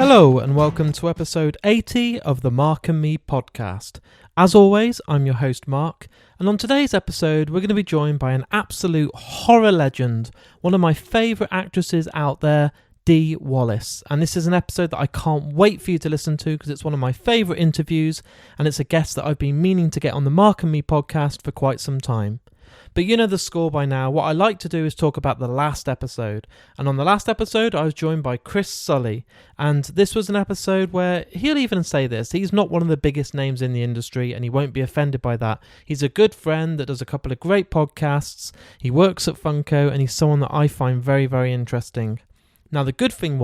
Hello and welcome to episode 80 of the Mark and Me podcast. As always, I'm your host Mark, and on today's episode we're going to be joined by an absolute horror legend, one of my favourite actresses out there, Dee Wallace. And this is an episode that I can't wait for you to listen to because it's one of my favourite interviews and it's a guest that I've been meaning to get on the Mark and Me podcast for quite some time. But you know the score by now. What I like to do is talk about the last episode. And on the last episode, I was joined by Chris Sully. And this was an episode where he'll even say this. He's not one of the biggest names in the industry and he won't be offended by that. He's a good friend that does a couple of great podcasts. He works at Funko and he's someone that I find very, very interesting. Now, the good thing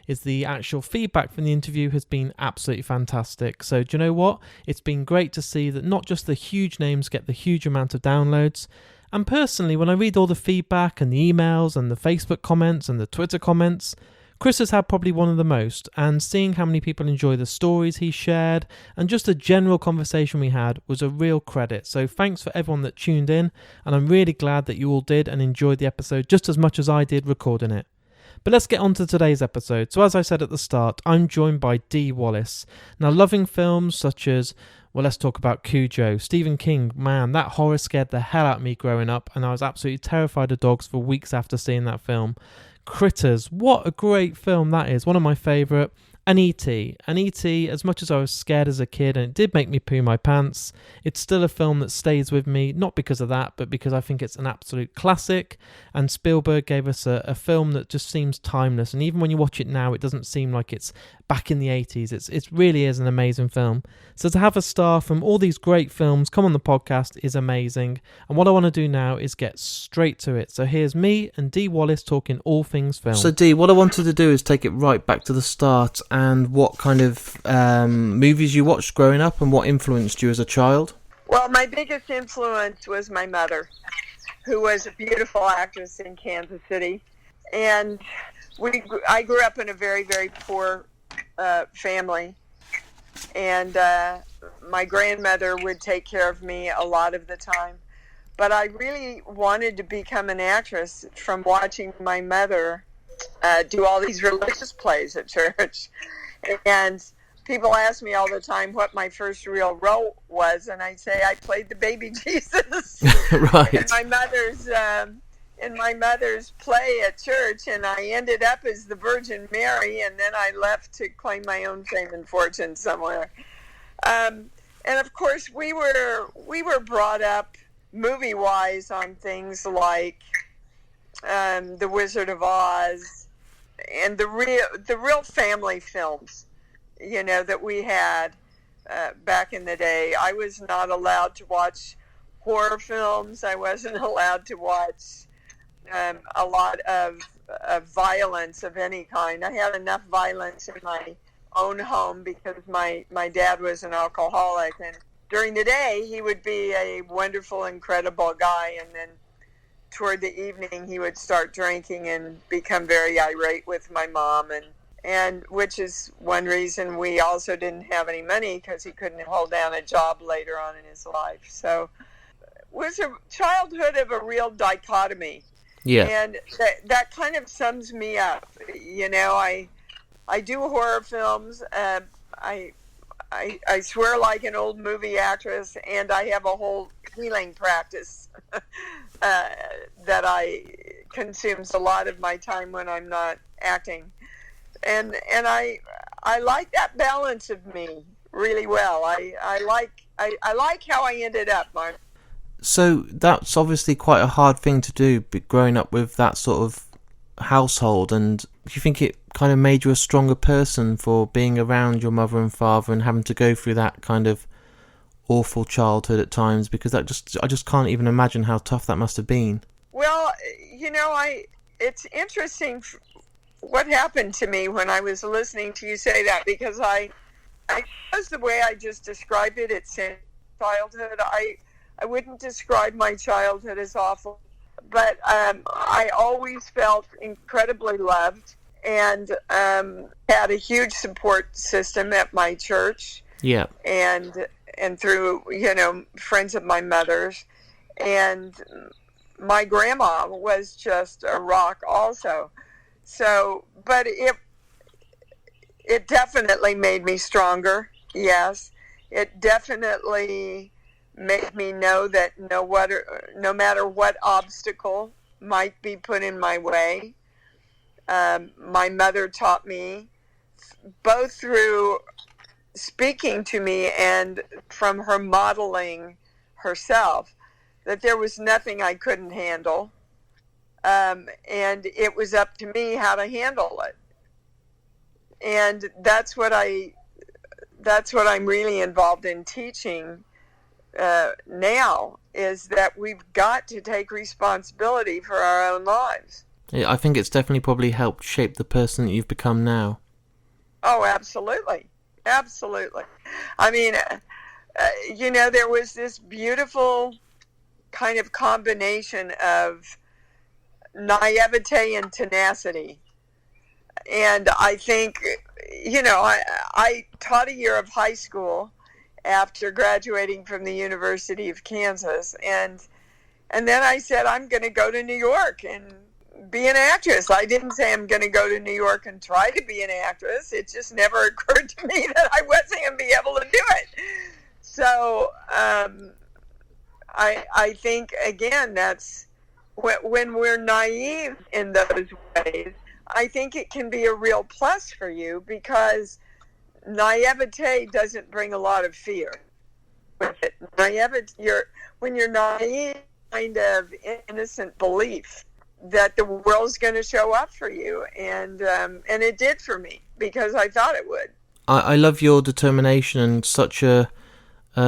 is the actual feedback from the interview has been absolutely fantastic. So do you know what? It's been great to see that not just the huge names get the huge amount of downloads. And personally, when I read all the feedback and the emails and the Facebook comments and the Twitter comments, Chris has had probably one of the most. And seeing how many people enjoy the stories he shared and just the general conversation we had was a real credit. So thanks for everyone that tuned in. And I'm really glad that you all did and enjoyed the episode just as much as I did recording it. But let's get on to today's episode. So as I said at the start, I'm joined by Dee Wallace. Now, loving films such as, well, let's talk about Cujo. Stephen King, man, that horror scared the hell out of me growing up, and I was absolutely terrified of dogs for weeks after seeing that film. Critters, what a great film that is. One of my favourite. And E.T. And E.T., as much as I was scared as a kid and it did make me poo my pants, it's still a film that stays with me, not because of that, but because I think it's an absolute classic. And Spielberg gave us a film that just seems timeless. And even when you watch it now, it doesn't seem like it's back in the 80s. It really is an amazing film. So to have a star from all these great films come on the podcast is amazing. And what I want to do now is get straight to it. So here's me and Dee Wallace talking all things film. So Dee, what I wanted to do is take it right back to the start and what kind of movies you watched growing up and what influenced you as a child. Well, my biggest influence was my mother, who was a beautiful actress in Kansas City. And I grew up in a very, very poor family. And my grandmother would take care of me a lot of the time. But I really wanted to become an actress from watching my mother do all these religious plays at church. And people ask me all the time what my first real role was, and I say I played the baby Jesus. Right. In my mother's play at church, and I ended up as the Virgin Mary, and then I left to claim my own fame and fortune somewhere. And of course, we were brought up movie-wise on things like The Wizard of Oz and the real family films, you know, that we had back in the day. I was not allowed to watch horror films. I wasn't allowed to watch a lot of violence of any kind. I had enough violence in my own home because my dad was an alcoholic, and during the day he would be a wonderful, incredible guy, and then toward the evening he would start drinking and become very irate with my mom, and which is one reason we also didn't have any money, because he couldn't hold down a job later on in his life. So it was a childhood of a real dichotomy. Yeah. And that kind of sums me up. You know, I do horror films. I swear like an old movie actress, and I have a whole healing practice that I consumes a lot of my time when I'm not acting. And I like that balance of me really well. I like how I ended up, Mark. So that's obviously quite a hard thing to do, growing up with that sort of household. And do you think it kind of made you a stronger person for being around your mother and father and having to go through that kind of awful childhood at times? Because I just can't even imagine how tough that must have been. Well, you know, it's interesting what happened to me when I was listening to you say that, because I suppose the way I just described it, it's in childhood. I wouldn't describe my childhood as awful, but I always felt incredibly loved and had a huge support system at my church. Yeah. And through, you know, friends of my mother's. And my grandma was just a rock also. So, but it it definitely made me stronger. Yes, it definitely made me know that no matter what obstacle might be put in my way, my mother taught me, both through speaking to me and from her modeling herself, that there was nothing I couldn't handle, and it was up to me how to handle it. And that's what I'm really involved in teaching now, is that we've got to take responsibility for our own lives. I think it's definitely probably helped shape the person that you've become now. Oh, absolutely. Absolutely. I mean, there was this beautiful kind of combination of naivete and tenacity. And I think, I taught a year of high school after graduating from the University of Kansas. And then I said, I'm going to go to New York and be an actress. I didn't say I'm going to go to New York and try to be an actress. It just never occurred to me that I wasn't going to be able to do it. So I think, again, that's when we're naive in those ways, I think it can be a real plus for you, because naivete doesn't bring a lot of fear with it. When you're naive, kind of innocent belief that the world's going to show up for you, and it did for me, because I thought it would. I love your determination and such a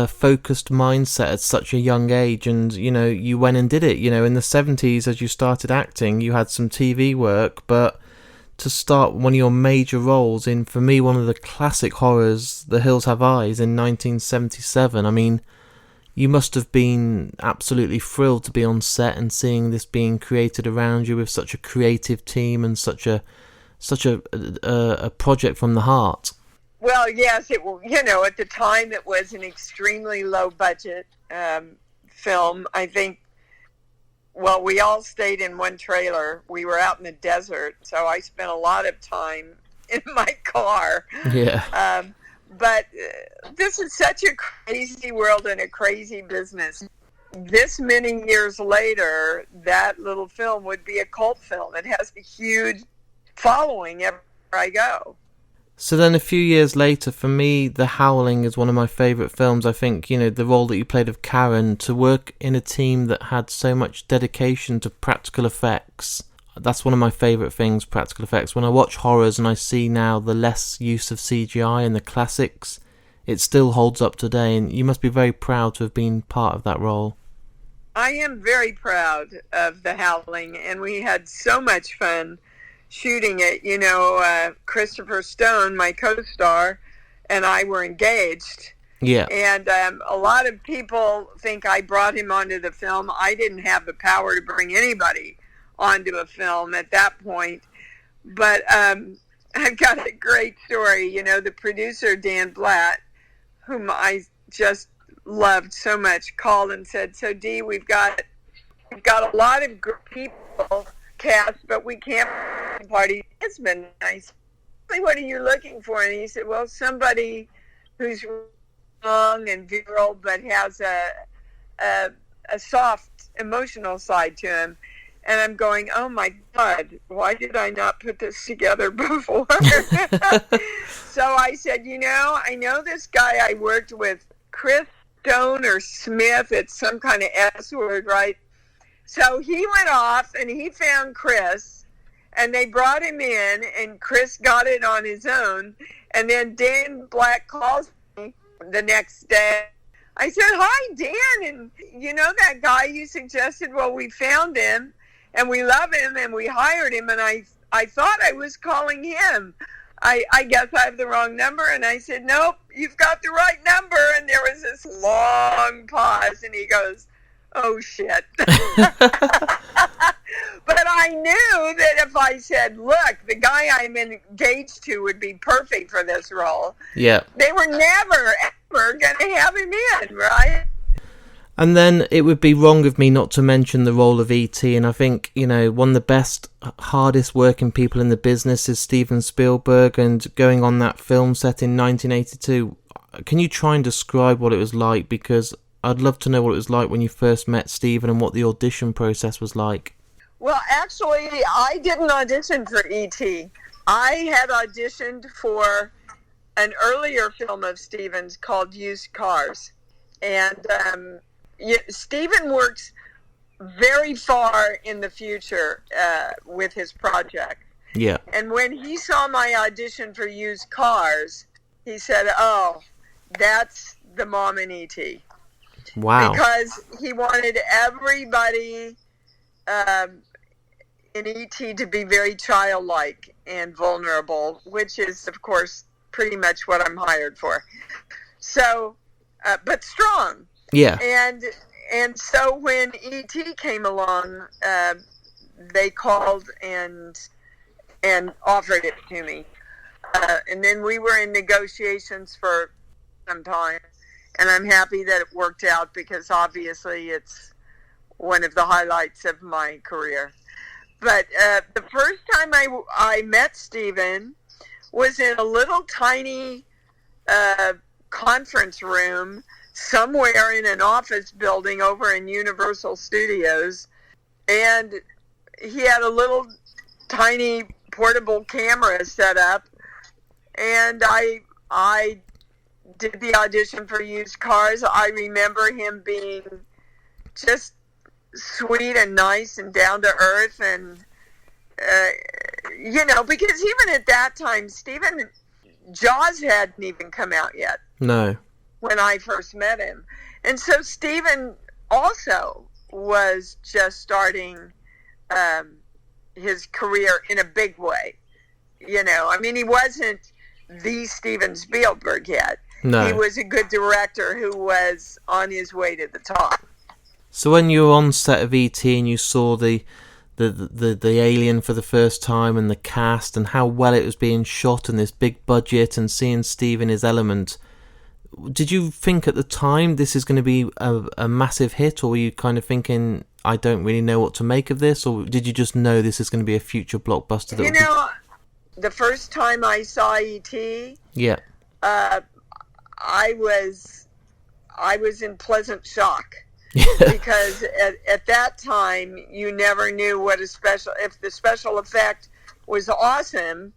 focused mindset at such a young age, and you went and did it. In the 70s, as you started acting, you had some TV work, but to start one of your major roles in, for me, one of the classic horrors, The Hills Have Eyes, in 1977, I mean, you must have been absolutely thrilled to be on set and seeing this being created around you with such a creative team and such a project from the heart. Well, yes, at the time it was an extremely low budget film. I think, well, we all stayed in one trailer. We were out in the desert, so I spent a lot of time in my car. Yeah. But this is such a crazy world and a crazy business. This many years later, that little film would be a cult film. It has a huge following everywhere I go. So then a few years later, for me, The Howling is one of my favourite films. I think, the role that you played of Karen, to work in a team that had so much dedication to practical effects, that's one of my favourite things, practical effects. When I watch horrors and I see now the less use of CGI in the classics, it still holds up today, and you must be very proud to have been part of that role. I am very proud of The Howling, and we had so much fun shooting it. Christopher Stone, my co-star, and I were engaged. Yeah. And a lot of people think I brought him onto the film. I didn't have the power to bring anybody onto a film at that point. But I've got a great story. The producer, Dan Blatt, whom I just loved so much, called and said, "So Dee, we've got a lot of good people cast, but we can't party husband." I said, "What are you looking for?" And he said, "Well, somebody who's young and virile, but has a soft emotional side to him." And I'm going, "Oh my God, why did I not put this together before?" So I said, I know this guy I worked with, Chris Stone or Smith. It's some kind of S word, right? So he went off and he found Chris, and they brought him in, and Chris got it on his own. And then Dan Black calls me the next day. I said, "Hi, Dan, and that guy you suggested? Well, we found him, and we love him, and we hired him, and I thought I was calling him. I guess I have the wrong number." And I said, "Nope, you've got the right number." And there was this long pause, and he goes, "Oh, shit." But I knew that if I said, "Look, the guy I'm engaged to would be perfect for this role," yeah, they were never, ever going to have him in, right? And then it would be wrong of me not to mention the role of E.T. And I think, one of the best, hardest working people in the business is Steven Spielberg. And going on that film set in 1982, can you try and describe what it was like? Because I'd love to know what it was like when you first met Steven and what the audition process was like. Well, actually, I didn't audition for E.T. I had auditioned for an earlier film of Steven's called Used Cars. And Steven works very far in the future with his project. Yeah. And when he saw my audition for Used Cars, he said, "Oh, that's the mom in E.T." Wow. Because he wanted everybody in E.T. to be very childlike and vulnerable, which is, of course, pretty much what I'm hired for. So, but strong. Yeah. And so when E.T. came along, they called and offered it to me. And then we were in negotiations for some time. And I'm happy that it worked out because obviously it's one of the highlights of my career. But the first time I met Steven was in a little tiny conference room somewhere in an office building over in Universal Studios. And he had a little tiny portable camera set up. And I did the audition for Used Cars. I remember him being just sweet and nice and down to earth, and because even at that time, Jaws hadn't even come out yet. No. When I first met him, and so Steven also was just starting his career in a big way. I mean, he wasn't the Steven Spielberg yet. No. He was a good director who was on his way to the top. So when you were on set of E.T. and you saw the alien for the first time and the cast and how well it was being shot and this big budget and seeing Steve in his element, did you think at the time this is going to be a massive hit, or were you kind of thinking, I don't really know what to make of this, or did you just know this is going to be a future blockbuster? The first time I saw E.T., yeah, I was in pleasant shock because at that time you never knew if the special effect was awesome,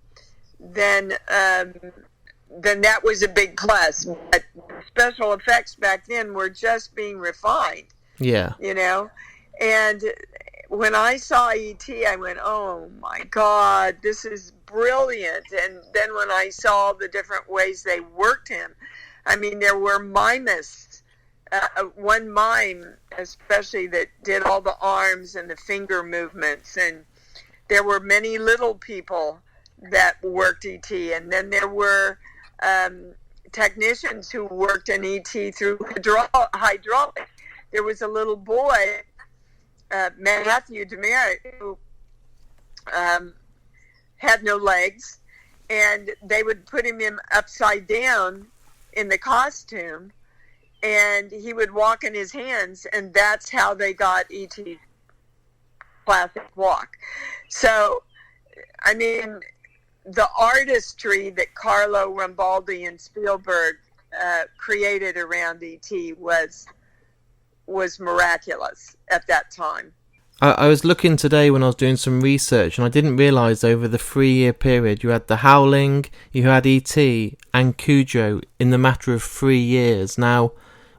then that was a big plus. But special effects back then were just being refined. Yeah, and when I saw E.T., I went, "Oh my God, this is brilliant!" And then when I saw the different ways they worked him, I mean, there were mimists. One mime, especially, that did all the arms and the finger movements, and there were many little people that worked E.T., and then there were technicians who worked in E.T. through hydraulics. There was a little boy, Matthew Demerit, who had no legs, and they would put him in upside down in the costume, and he would walk in his hands, and that's how they got E.T.'s classic walk. So, I mean, the artistry that Carlo Rambaldi and Spielberg created around E.T. was miraculous at that time. I was looking today when I was doing some research, and I didn't realise over the 3-year period you had the Howling, you had E.T. and Cujo in the matter of 3 years. Now,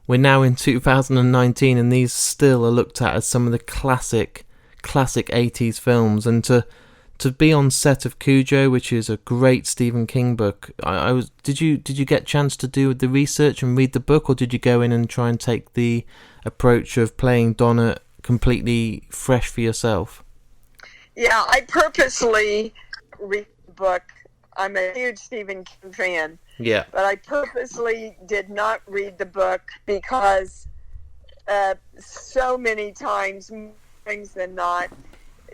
we're now in 2019 and these still are looked at as some of the classic 80s films, and to be on set of Cujo, which is a great Stephen King book, did you get a chance to do the research and read the book, or did you go in and try and take the approach of playing Donna completely fresh for yourself? Yeah, I purposely read the book. I'm a huge Stephen King fan. Yeah. But I purposely did not read the book because so many times, more times than not,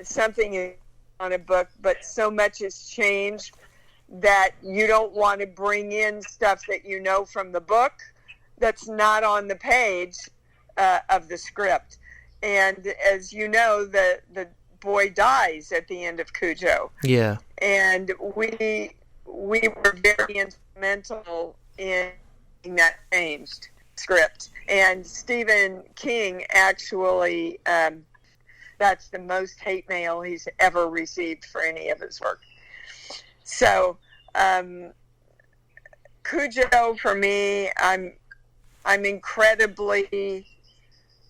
something is on a book, but so much has changed that you don't want to bring in stuff that you know from the book that's not on the page of the script. And as you know, the boy dies at the end of Cujo. Yeah. And we were very instrumental in that changed script. And Stephen King actually, that's the most hate mail he's ever received for any of his work. So, Cujo, for me, I'm incredibly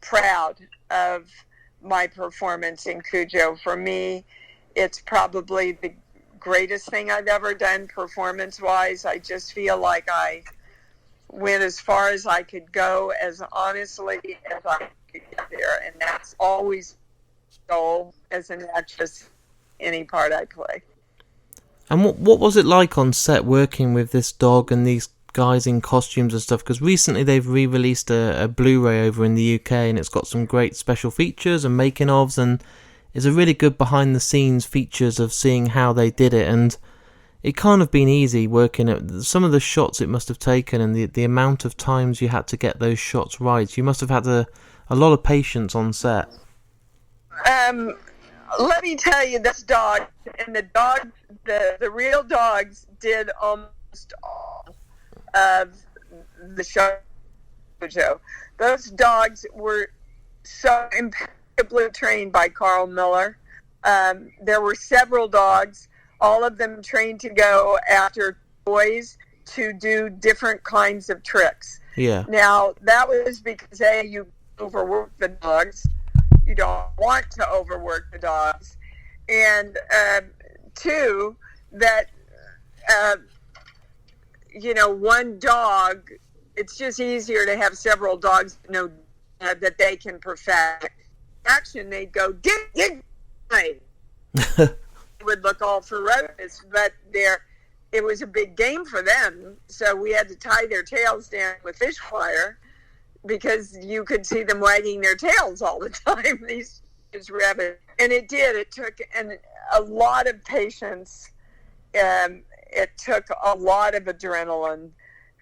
proud of my performance in Cujo. For me, it's probably the greatest thing I've ever done performance-wise. I just feel like I went as far as I could go, as honestly as I could get there, and that's always the goal as an actress, any part I play. And what was it like on set working with this dog and these guys in costumes and stuff? Because recently they've re-released a Blu-ray over in the UK, and it's got some great special features and making-ofs, and it's a really good behind-the-scenes features of seeing how they did it. And it can't have been easy working at some of the shots it must have taken, and the amount of times you had to get those shots right. You must have had a lot of patience on set. Let me tell you, this dog, and the real dogs did almost all of the show. Those dogs were so impeccably trained by Carl Miller. There were several dogs, all of them trained to go after toys to do different kinds of tricks. Yeah. Now, that was because, A, you overwork the dogs. You don't want to overwork the dogs. And two, that, one dog, it's just easier to have several dogs that they can perfect. Action, they'd go, dig, They would look all ferocious, but it was a big game for them, so we had to tie their tails down with fish wire, because you could see them wagging their tails all the time, these rabbits. And it took a lot of patience. It took a lot of adrenaline.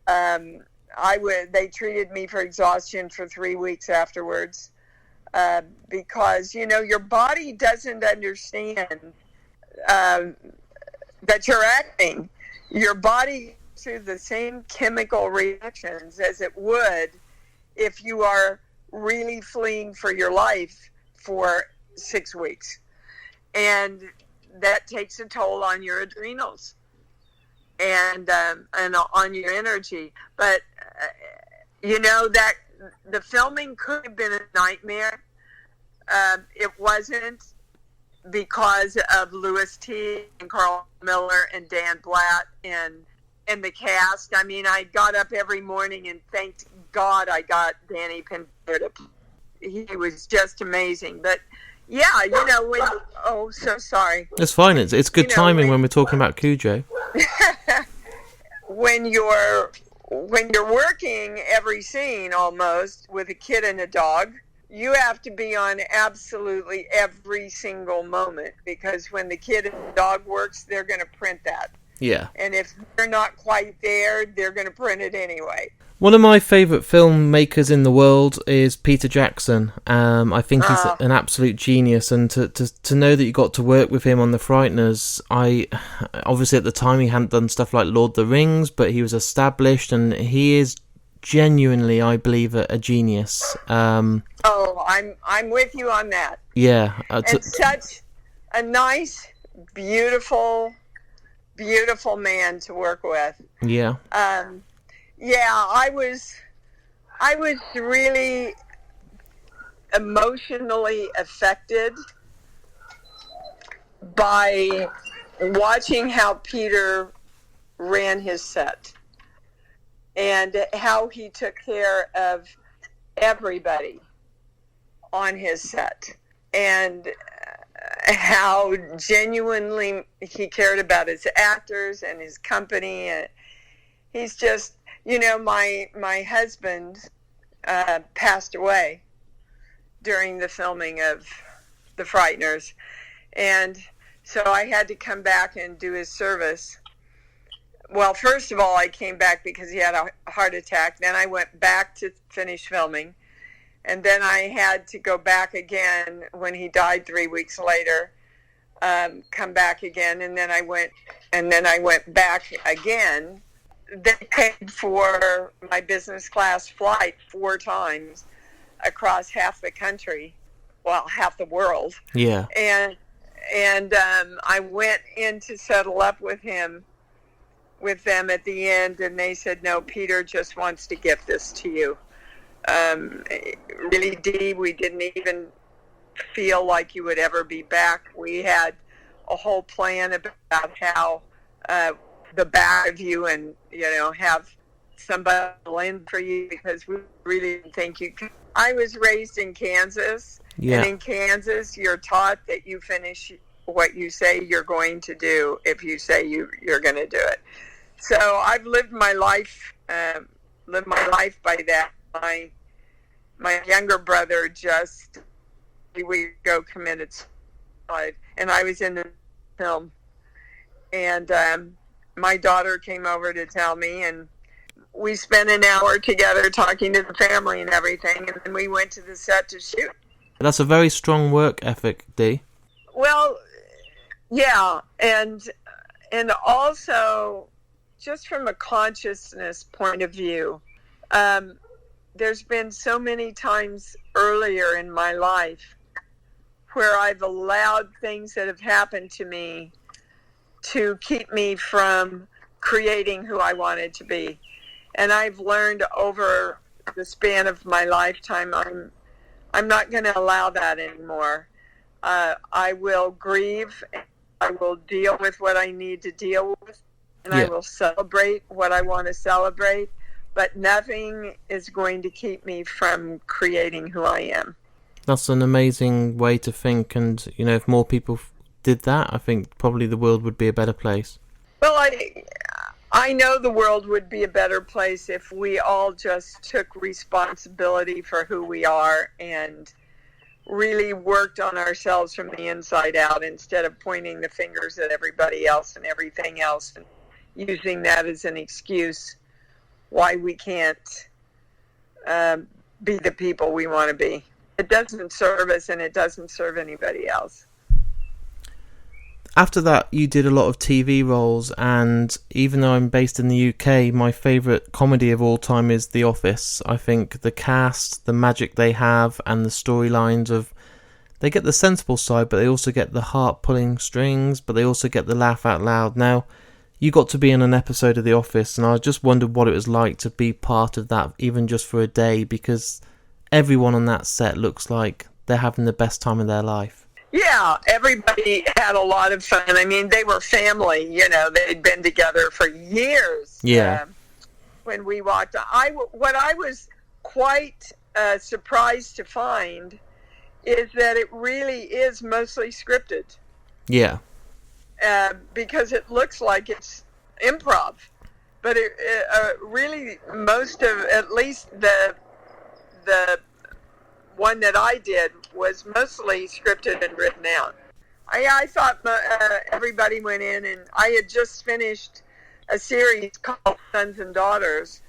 They treated me for exhaustion for 3 weeks afterwards, because, your body doesn't understand that you're acting. Your body goes through the same chemical reactions as it would if you are really fleeing for your life for 6 weeks. And that takes a toll on your adrenals and on your energy. But, that the filming could have been a nightmare. It wasn't, because of Louis T. and Carl Miller and Dan Blatt and the cast. I mean, I got up every morning and thanked God I got Danny Pinter. He was just amazing. But yeah, so sorry. It's fine. It's good timing when we're talking about Cujo. When you're working every scene almost with a kid and a dog, you have to be on absolutely every single moment, because when the kid and the dog works, they're going to print that. Yeah. And if they're not quite there, they're going to print it anyway. One of my favourite filmmakers in the world is Peter Jackson. I think he's an absolute genius, and to know that you got to work with him on The Frighteners, obviously at the time he hadn't done stuff like Lord of the Rings, but he was established, and he is genuinely, I believe, a genius. I'm with you on that. Yeah. And such a nice, beautiful man to work with. Yeah. I was really emotionally affected by watching how Peter ran his set and how he took care of everybody on his set, and how genuinely he cared about his actors and his company. And he's just, my husband passed away during the filming of The Frighteners, and so I had to come back and do his service. Well, first of all, I came back because he had a heart attack. Then I went back to finish filming. And then I had to go back again when he died 3 weeks later, come back again. And then I went back again. They paid for my business class flight 4 times across half the country, well, half the world. Yeah. And I went in to settle up with them at the end, and they said, no, Peter just wants to gift this to you. Really, Dee, we didn't even feel like you would ever be back. We had a whole plan about how the back of you and, have somebody in for you, because we really didn't think you could. I was raised in Kansas, and in Kansas, you're taught that you finish what you say you're going to do if you say you're going to do it. So I've lived my life by that. My younger brother just a week ago committed suicide, and I was in the film. And my daughter came over to tell me, and we spent an hour together talking to the family and everything, and then we went to the set to shoot. That's a very strong work ethic, Dee. Well, yeah, and also, just from a consciousness point of view, there's been so many times earlier in my life where I've allowed things that have happened to me to keep me from creating who I wanted to be. And I've learned over the span of my lifetime, I'm not going to allow that anymore. I will grieve. I will deal with what I need to deal with. And I will celebrate what I want to celebrate. But nothing is going to keep me from creating who I am. That's an amazing way to think. And, if more people did that, I think probably the world would be a better place. Well, I know the world would be a better place if we all just took responsibility for who we are and really worked on ourselves from the inside out, instead of pointing the fingers at everybody else and everything else and using that as an excuse why we can't be the people we want to be. It doesn't serve us, and it doesn't serve anybody else. After that, you did a lot of TV roles, and even though I'm based in the UK, my favourite comedy of all time is The Office. I think the cast, the magic they have, and the storylines of... They get the sensible side, but they also get the heart-pulling strings, but they also get the laugh out loud. Now, you got to be in an episode of The Office, and I just wondered what it was like to be part of that, even just for a day, because everyone on that set looks like they're having the best time of their life. Yeah, everybody had a lot of fun. I mean, they were family, they'd been together for years. Yeah. When we walked, what I was quite surprised to find is that it really is mostly scripted. Yeah. Because it looks like it's improv. But it really, most of, at least the one that I did, was mostly scripted and written out. I thought everybody went in, and I had just finished a series called Sons and Daughters,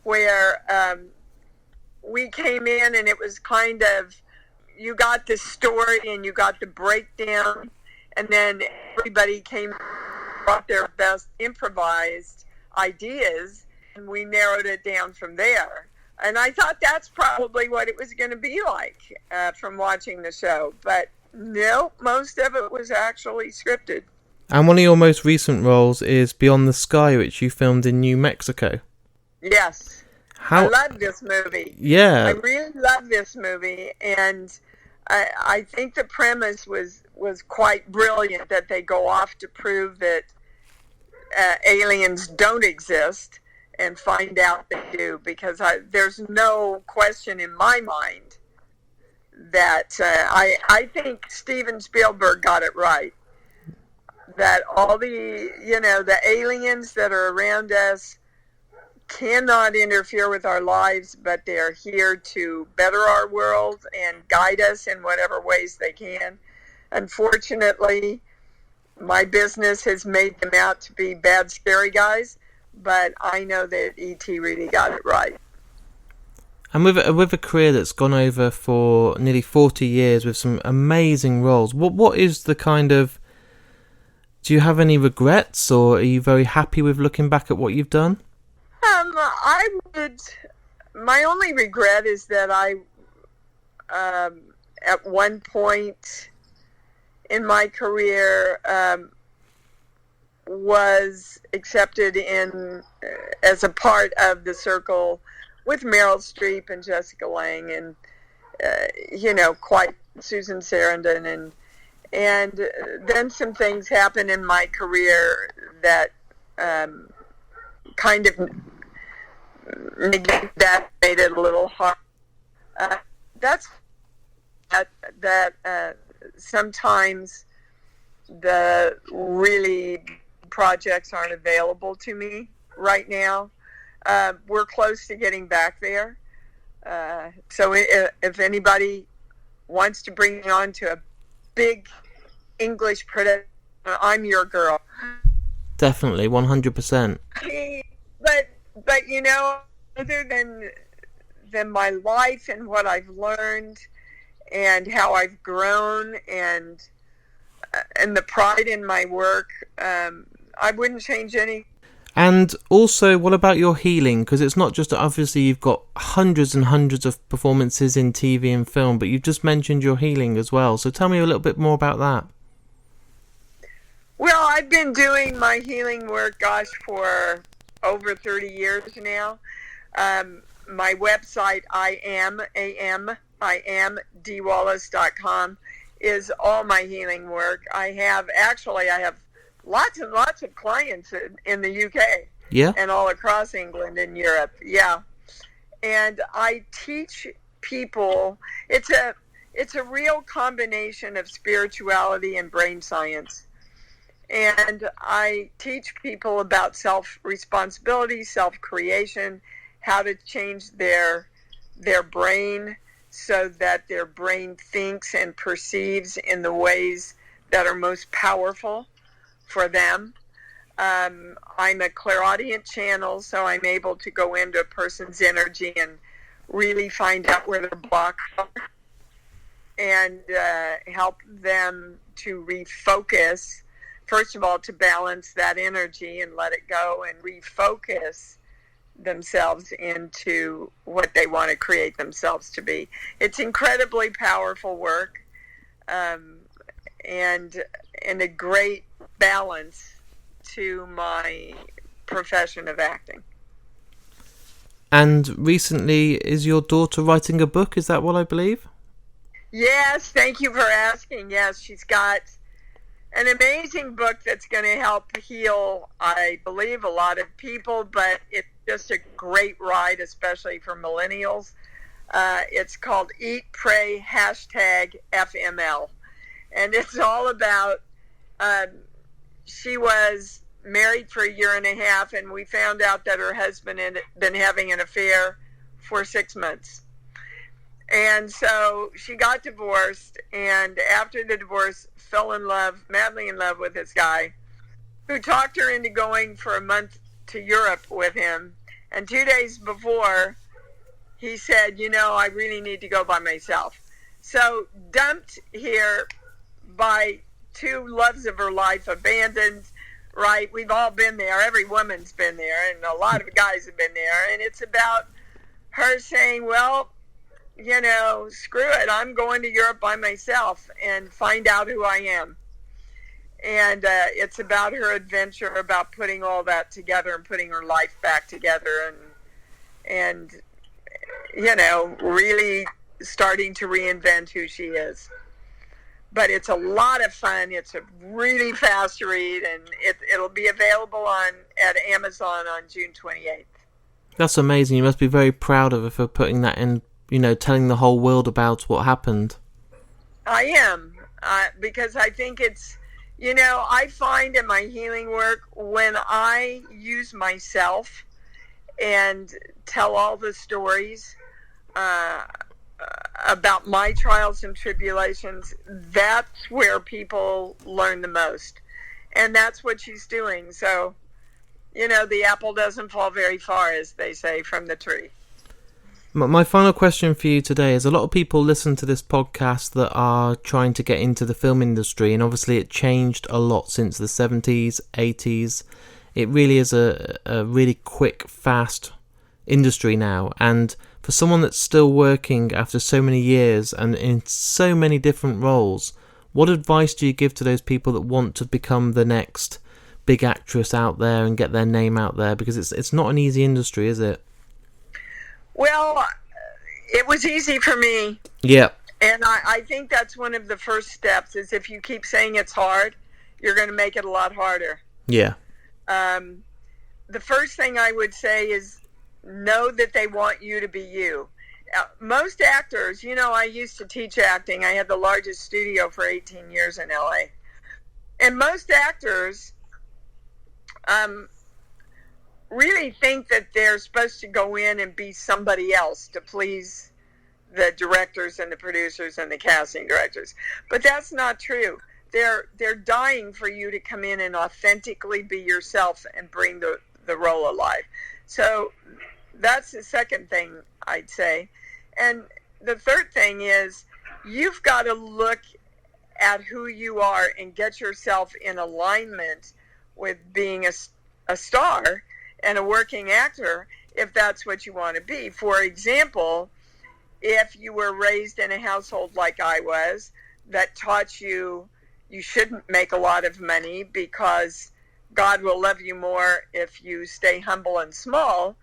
where we came in, and it was kind of, you got the story and you got the breakdown, and then everybody brought their best improvised ideas, and we narrowed it down from there. And I thought that's probably what it was going to be like from watching the show. But no, most of it was actually scripted. And one of your most recent roles is Beyond the Sky, which you filmed in New Mexico. Yes. I love this movie. Yeah. I really love this movie. And I think the premise was quite brilliant, that they go off to prove that aliens don't exist, and find out they do, because there's no question in my mind that I think Steven Spielberg got it right, that all the aliens that are around us cannot interfere with our lives, but they're here to better our world and guide us in whatever ways they can. Unfortunately, my business has made them out to be bad, scary guys, but I know that E.T. really got it right. And with a career that's gone over for nearly 40 years with some amazing roles, what is the kind of... Do you have any regrets, or are you very happy with looking back at what you've done? I would... My only regret is that I, at one point in my career, was accepted in as a part of the circle with Meryl Streep and Jessica Lange and quite Susan Sarandon, and then some things happened in my career that kind of negated that, made it a little hard. That's that sometimes the really projects aren't available to me right now. We're close to getting back there. So if anybody wants to bring me on to a big English production, I'm your girl. Definitely, 100%. But other than my life and what I've learned and how I've grown and the pride in my work, I wouldn't change any. And also, what about your healing? Because it's not just, obviously, you've got hundreds and hundreds of performances in TV and film, but you've just mentioned your healing as well. So tell me a little bit more about that. Well, I've been doing my healing work, for over 30 years now. My website, I am DeeWallace.com, is all my healing work. I have lots and lots of clients in the UK, and all across England and Europe. Yeah. And I teach people, it's a real combination of spirituality and brain science. And I teach people about self-responsibility, self-creation, how to change their brain so that their brain thinks and perceives in the ways that are most powerful for them. I'm a clairaudient channel, so I'm able to go into a person's energy and really find out where their blocks are and help them to refocus. First of all, to balance that energy and let it go and refocus themselves into what they want to create themselves to be. It's incredibly powerful work, and a great balance to my profession of acting. And recently, is your daughter writing a book? Is that what I believe? Yes, thank you for asking. Yes, she's got an amazing book that's going to help heal, I believe, a lot of people, but it's just a great ride, especially for millennials. It's called Eat, Pray, #FML. And it's all about, she was married for a year and a half, and we found out that her husband had been having an affair for 6 months. And so she got divorced, and after the divorce, fell in love, madly in love with this guy, who talked her into going for a month to Europe with him. And 2 days before, he said, I really need to go by myself. So dumped here by two loves of her life, abandoned, right? We've all been there. Every woman's been there, and a lot of guys have been there. And it's about her saying, well, screw it. I'm going to Europe by myself and find out who I am. And it's about her adventure, about putting all that together and putting her life back together and really starting to reinvent who she is. But it's a lot of fun. It's a really fast read, and it'll be available at Amazon on June 28th. That's amazing. You must be very proud of her for putting that in, telling the whole world about what happened. I am, because I think it's, I find in my healing work, when I use myself and tell all the stories about my trials and tribulations, that's where people learn the most. And that's what she's doing. So, the apple doesn't fall very far, as they say, from the tree. My final question for you today is, a lot of people listen to this podcast that are trying to get into the film industry, and obviously it changed a lot since the 70s, 80s. It really is a really quick, fast industry now, and for someone that's still working after so many years and in so many different roles, what advice do you give to those people that want to become the next big actress out there and get their name out there? Because it's not an easy industry, is it? Well, it was easy for me. Yeah. And I think that's one of the first steps, is if you keep saying it's hard, you're going to make it a lot harder. Yeah. The first thing I would say is know that they want you to be you. Most actors, I used to teach acting. I had the largest studio for 18 years in LA. And most actors really think that they're supposed to go in and be somebody else to please the directors and the producers and the casting directors. But that's not true. They're dying for you to come in and authentically be yourself and bring the role alive. So that's the second thing I'd say. And the third thing is, you've got to look at who you are and get yourself in alignment with being a star and a working actor, if that's what you want to be. For example, if you were raised in a household like I was, that taught you shouldn't make a lot of money because God will love you more if you stay humble and small,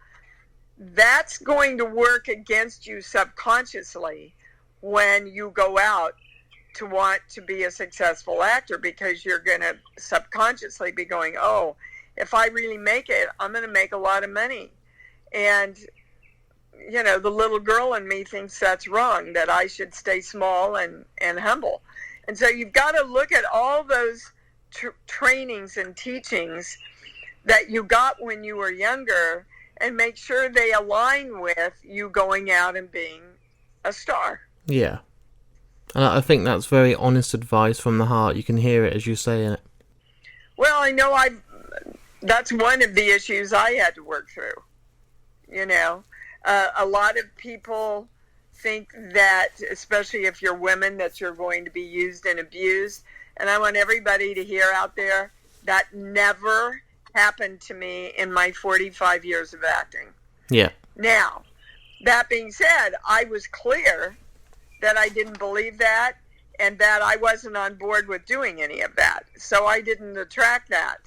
that's going to work against you subconsciously when you go out to want to be a successful actor, because you're going to subconsciously be going, oh, if I really make it, I'm going to make a lot of money. And, the little girl in me thinks that's wrong, that I should stay small and humble. And so you've got to look at all those trainings and teachings that you got when you were younger and make sure they align with you going out and being a star. Yeah. And I think that's very honest advice from the heart. You can hear it as you say it. Well, I know that's one of the issues I had to work through. A lot of people think that, especially if you're women, that you're going to be used and abused. And I want everybody to hear out there, that never happened to me in my 45 years of acting. Yeah. Now, that being said, I was clear that I didn't believe that and that I wasn't on board with doing any of that. So I didn't attract that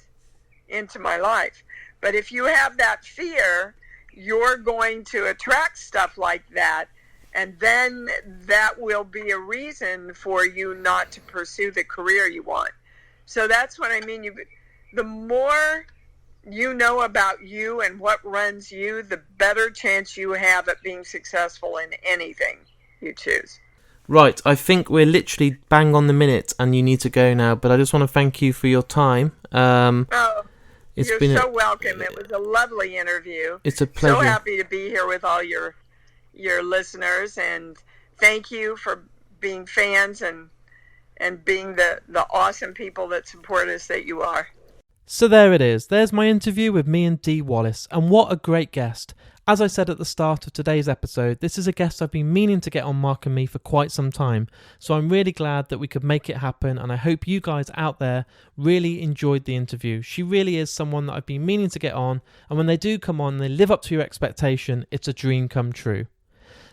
into my life. But if you have that fear, you're going to attract stuff like that, and then that will be a reason for you not to pursue the career you want. So that's what I mean. The more you know about you and what runs you, the better chance you have at being successful in anything you choose. Right, I think we're literally bang on the minute and you need to go now, but I just want to thank you for your time. You're so welcome. It was a lovely interview. It's a pleasure. So happy to be here with all your listeners, and thank you for being fans and being the awesome people that support us that you are. So there it is. There's my interview with me and Dee Wallace, and what a great guest. As I said at the start of today's episode, this is a guest I've been meaning to get on Mark and Me for quite some time, so I'm really glad that we could make it happen, and I hope you guys out there really enjoyed the interview. She really is someone that I've been meaning to get on, and when they do come on, they live up to your expectation. It's a dream come true.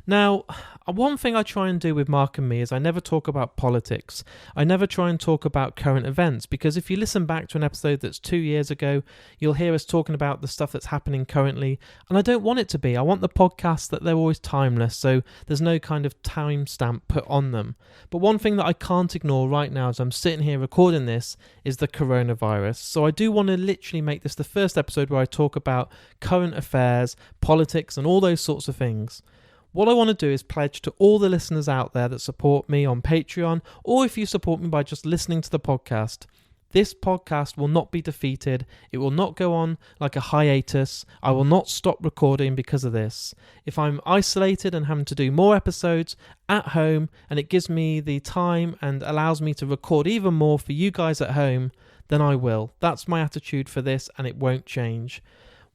Now, one thing I try and do with Mark and Me is I never talk about politics. I never try and talk about current events, because if you listen back to an episode that's 2 years ago, you'll hear us talking about the stuff that's happening currently, and I don't want it to be. I want the podcasts that they're always timeless, so there's no kind of timestamp put on them. But one thing that I can't ignore right now as I'm sitting here recording this is the coronavirus. So I do want to literally make this the first episode where I talk about current affairs, politics, and all those sorts of things. What I want to do is pledge to all the listeners out there that support me on Patreon, or if you support me by just listening to the podcast, this podcast will not be defeated. It will not go on like a hiatus. I will not stop recording because of this. If I'm isolated and having to do more episodes at home, and it gives me the time and allows me to record even more for you guys at home, then I will. That's my attitude for this, and it won't change.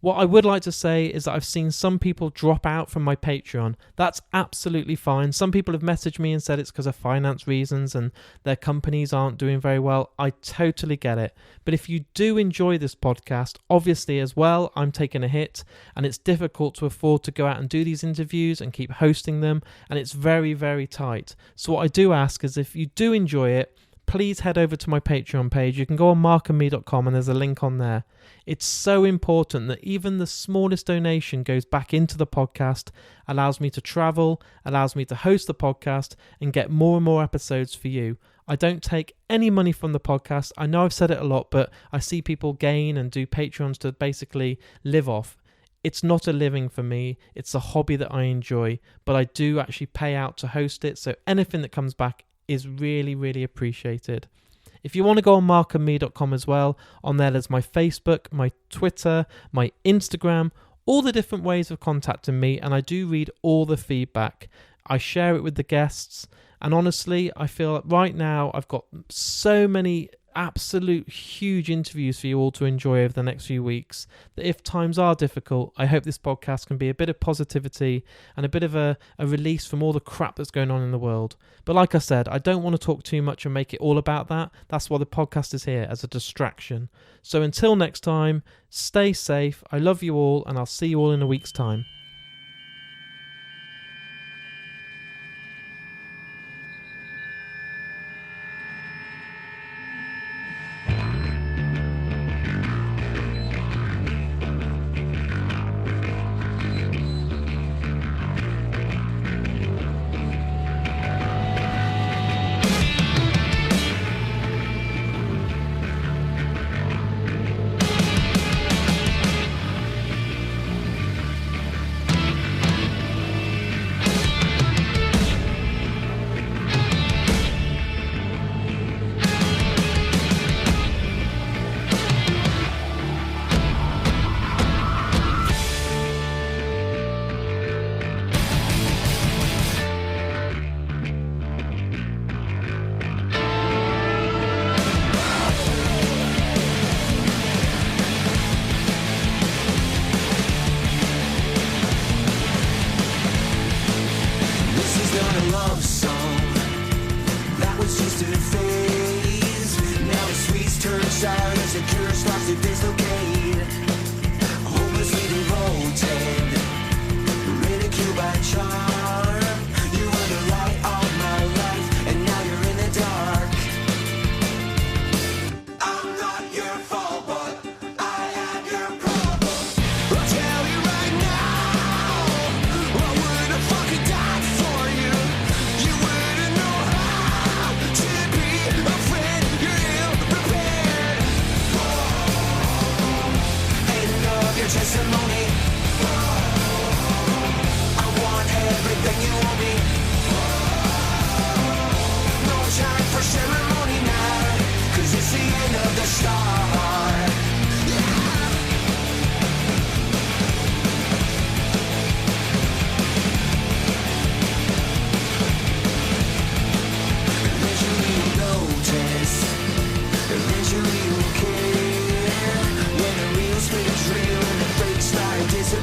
What I would like to say is that I've seen some people drop out from my Patreon. That's absolutely fine. Some people have messaged me and said it's because of finance reasons and their companies aren't doing very well. I totally get it. But if you do enjoy this podcast, obviously as well, I'm taking a hit and it's difficult to afford to go out and do these interviews and keep hosting them, and it's very, very tight. So what I do ask is if you do enjoy it, please head over to my Patreon page. You can go on markandme.com and there's a link on there. It's so important that even the smallest donation goes back into the podcast, allows me to travel, allows me to host the podcast and get more and more episodes for you. I don't take any money from the podcast. I know I've said it a lot, but I see people gain and do Patreons to basically live off. It's not a living for me. It's a hobby that I enjoy, but I do actually pay out to host it. So anything that comes back is really, really appreciated. If you want to go on markandme.com as well, on there's my Facebook, my Twitter, my Instagram, all the different ways of contacting me, and I do read all the feedback. I share it with the guests, and honestly, I feel like right now I've got so many absolute huge interviews for you all to enjoy over the next few weeks that if times are difficult, I hope this podcast can be a bit of positivity and a bit of a release from all the crap that's going on in the world. But like I said, I don't want to talk too much and make it all about that. That's why the podcast is here, as a distraction. So until next time, stay safe. I love you all, and I'll see you all in a week's time. Eventually you'll care when the real spirit's real and the fake start disappears.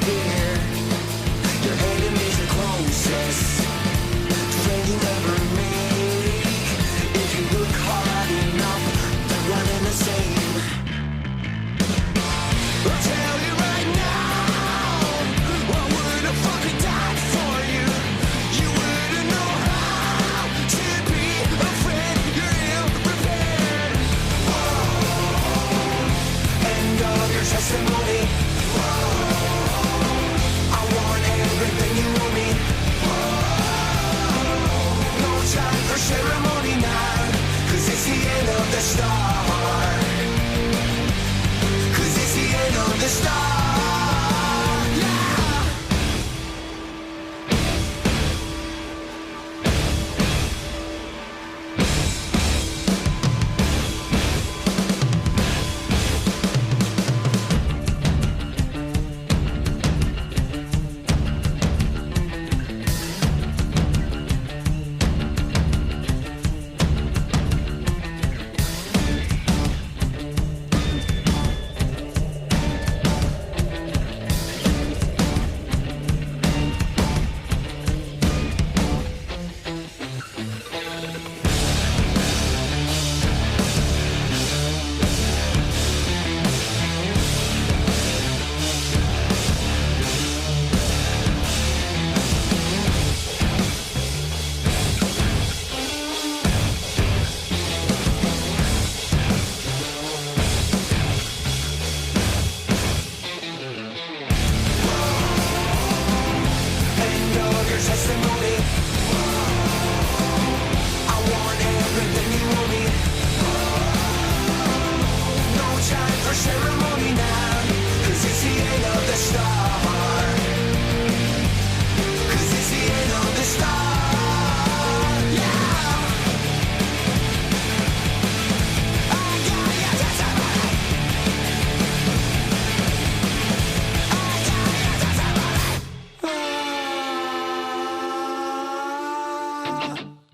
are.